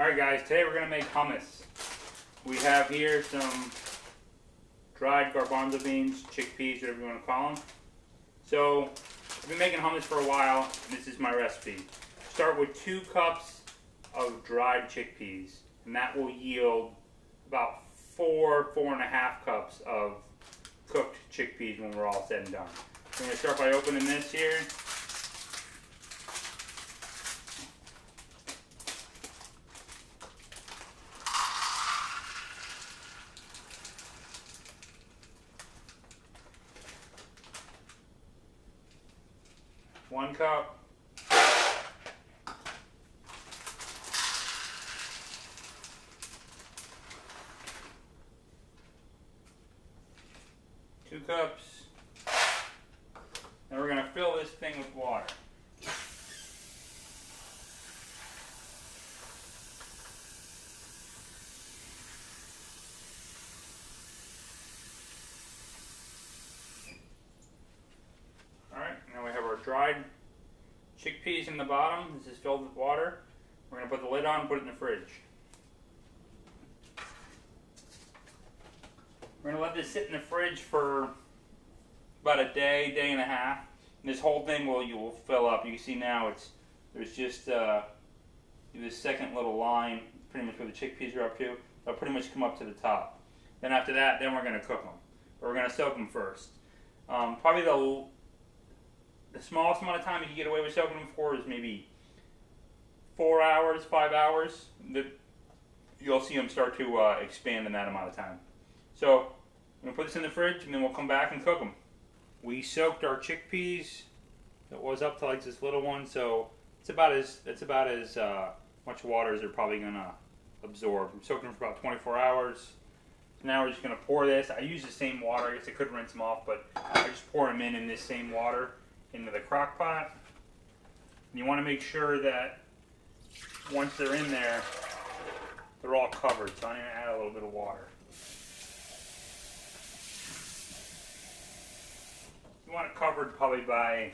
Alright guys, today we're going to make hummus. We have here some dried garbanzo beans, chickpeas, whatever you want to call them. So, I've been making hummus for a while, and this is my recipe. Start with 2 cups of dried chickpeas, and that will yield about 4.5 cups of cooked chickpeas when we're all said and done. So I'm going to start by opening this here. One cup. Two cups. And we're going to fill this thing with water. Alright, now we have our dried chickpeas in the bottom. This is filled with water. We're going to put the lid on and put it in the fridge. We're going to let this sit in the fridge for about a day, day and a half. And this whole thing will fill up. You can see now there's just this second little line, pretty much where the chickpeas are up to. They'll pretty much come up to the top. Then after that, then we're going to cook them. But we're going to soak them first. Probably the smallest amount of time you can get away with soaking them for is maybe 4 hours, 5 hours. You'll see them start to expand in that amount of time. So I'm going to put this in the fridge and then we'll come back and cook them. We soaked our chickpeas. It was up to like this little one, so it's about as much water as they're probably going to absorb. I'm soaking them for about 24 hours. So now we're just going to pour this. I use the same water. I guess I could rinse them off, but I just pour them in this same water into the crock pot. And you want to make sure that once they're in there, they're all covered. So I'm going to add a little bit of water. You want it covered probably by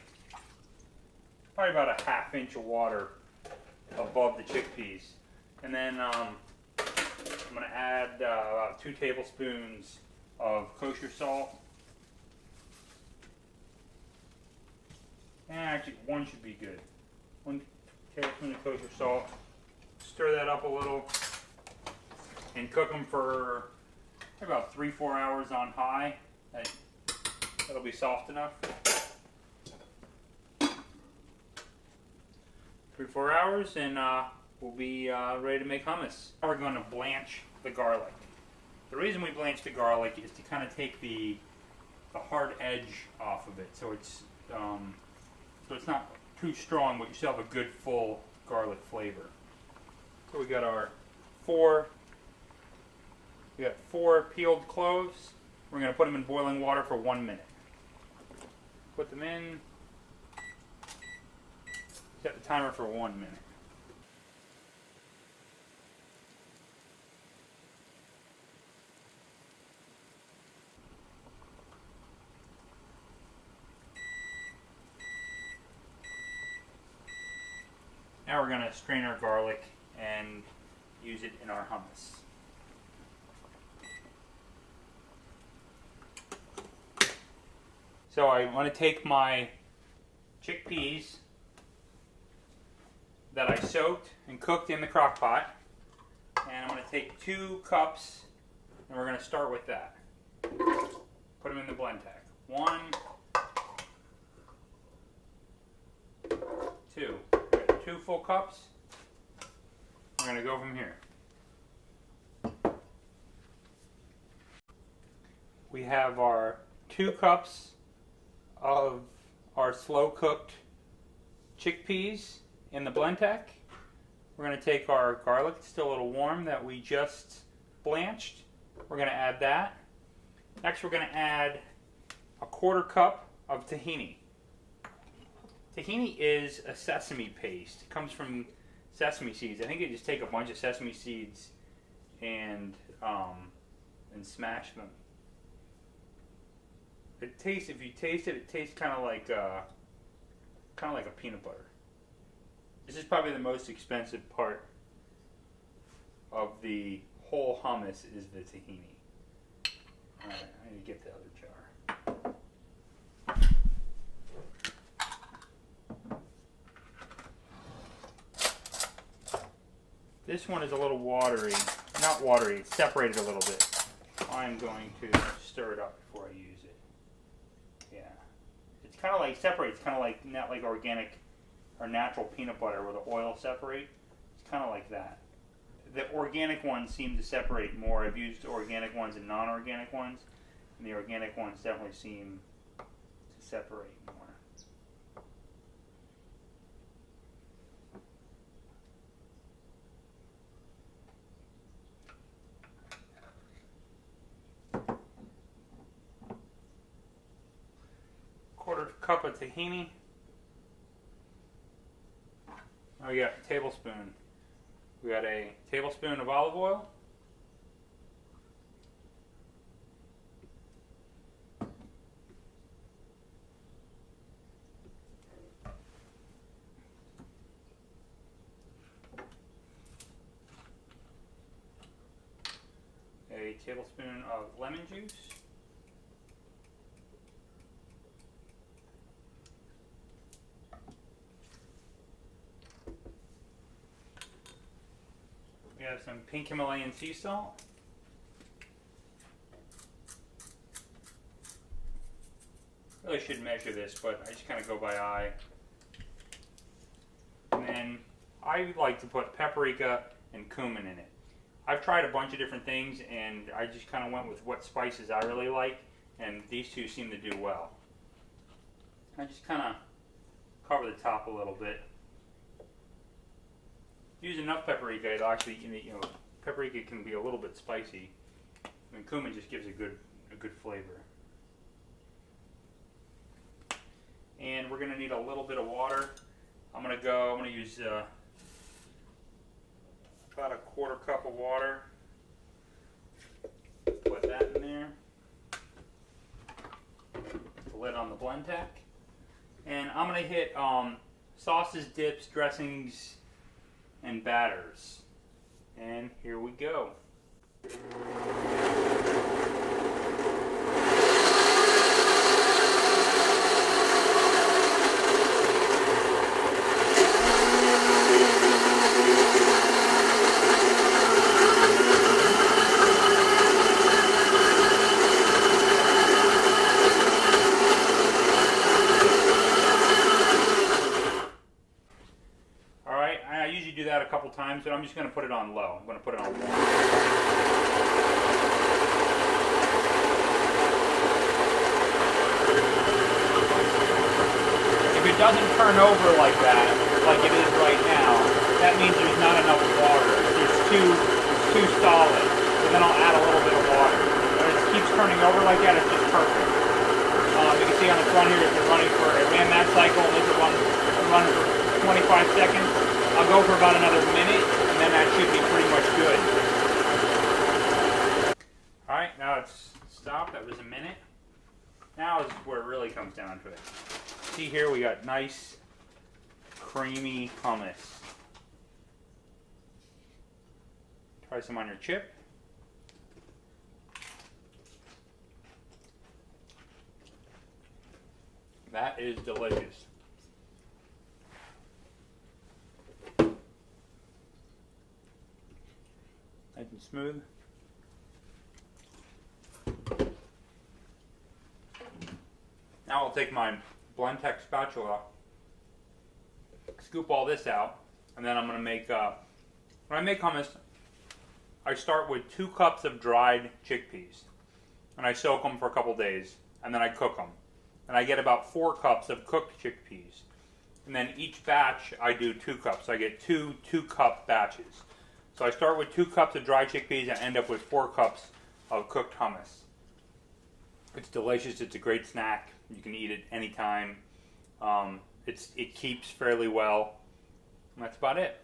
about a ½ inch of water above the chickpeas. And then I'm going to add about 2 tablespoons of kosher salt. And actually 1 should be good. 1 tablespoon of kosher salt. Stir that up a little and cook them for about 3-4 hours on high. That'll be soft enough. 3-4 hours and we'll be ready to make hummus. Now we're going to blanch the garlic. The reason we blanch the garlic is to kind of take the hard edge off of it, so it's not too strong, but you still have a good full garlic flavor. So we got our 4 peeled cloves. We're going to put them in boiling water for 1 minute. Put them in. Set the timer for 1 minute. Now we're going to strain our garlic and use it in our hummus. So I want to take my chickpeas that I soaked and cooked in the crock pot, and I'm going to take 2 cups, and we're going to start with that. Put them in the Blendtec. 1, 2. 2 full cups. We're going to go from here. We have our 2 cups of our slow cooked chickpeas in the Blendtec. We're going to take our garlic, it's still a little warm, that we just blanched. We're going to add that. Next we're going to add a 1/4 cup of tahini. Tahini is a sesame paste. It comes from sesame seeds. I think you just take a bunch of sesame seeds and smash them. It tastes, if you taste it, it tastes kind of like a peanut butter. This is probably the most expensive part of the whole hummus is the tahini. Alright, I need to get the other jar. This one is a little watery. Not watery, it's separated a little bit. I'm going to stir it up before I use it. Yeah. It's kind of like separates, kind of like, not like organic or natural peanut butter where the oil separates. It's kind of like that. The organic ones seem to separate more. I've used organic ones and non-organic ones, and the organic ones definitely seem to separate more. Quarter cup of tahini. Oh, we got a tablespoon. We got a tablespoon of olive oil. A tablespoon of lemon juice. We have some pink Himalayan sea salt. Really should measure this, but I just kind of go by eye. And then I like to put paprika and cumin in it. I've tried a bunch of different things, and I just kind of went with what spices I really like, and these two seem to do well. I just kind of cover the top a little bit. Use enough paprika, it'll actually, you know, paprika can be a little bit spicy, and cumin just gives a good flavor. And we're going to need a little bit of water. I'm going to use about a quarter cup of water. Put that in there. The lid on the Blendtec. And I'm going to hit sauces, dips, dressings, and batters. And here we go. Do that a couple times, but I'm just going to put it on low. I'm going to put it on 1. If it doesn't turn over like that, like it is right now, that means there's not enough water. It's too solid. So then I'll add a little bit of water. When it keeps turning over like that, it's just perfect. You can see on the front here, it's running for, it ran that cycle, and this will run for 25 seconds. I'll go for about another minute, and then that should be pretty much good. Alright, now it's stopped. That was a minute. Now is where it really comes down to it. See here, we got nice, creamy hummus. Try some on your chip. That is delicious. Nice and smooth. Now I'll take my Blendtec spatula, scoop all this out, and then I'm going to make, when I make hummus, I start with 2 cups of dried chickpeas, and I soak them for a couple days, and then I cook them. And I get about 4 cups of cooked chickpeas. And then each batch I do 2 cups, so I get 2 2-cup batches. So I start with 2 cups of dry chickpeas and end up with 4 cups of cooked hummus. It's delicious. It's a great snack. You can eat it anytime. It keeps fairly well. And that's about it.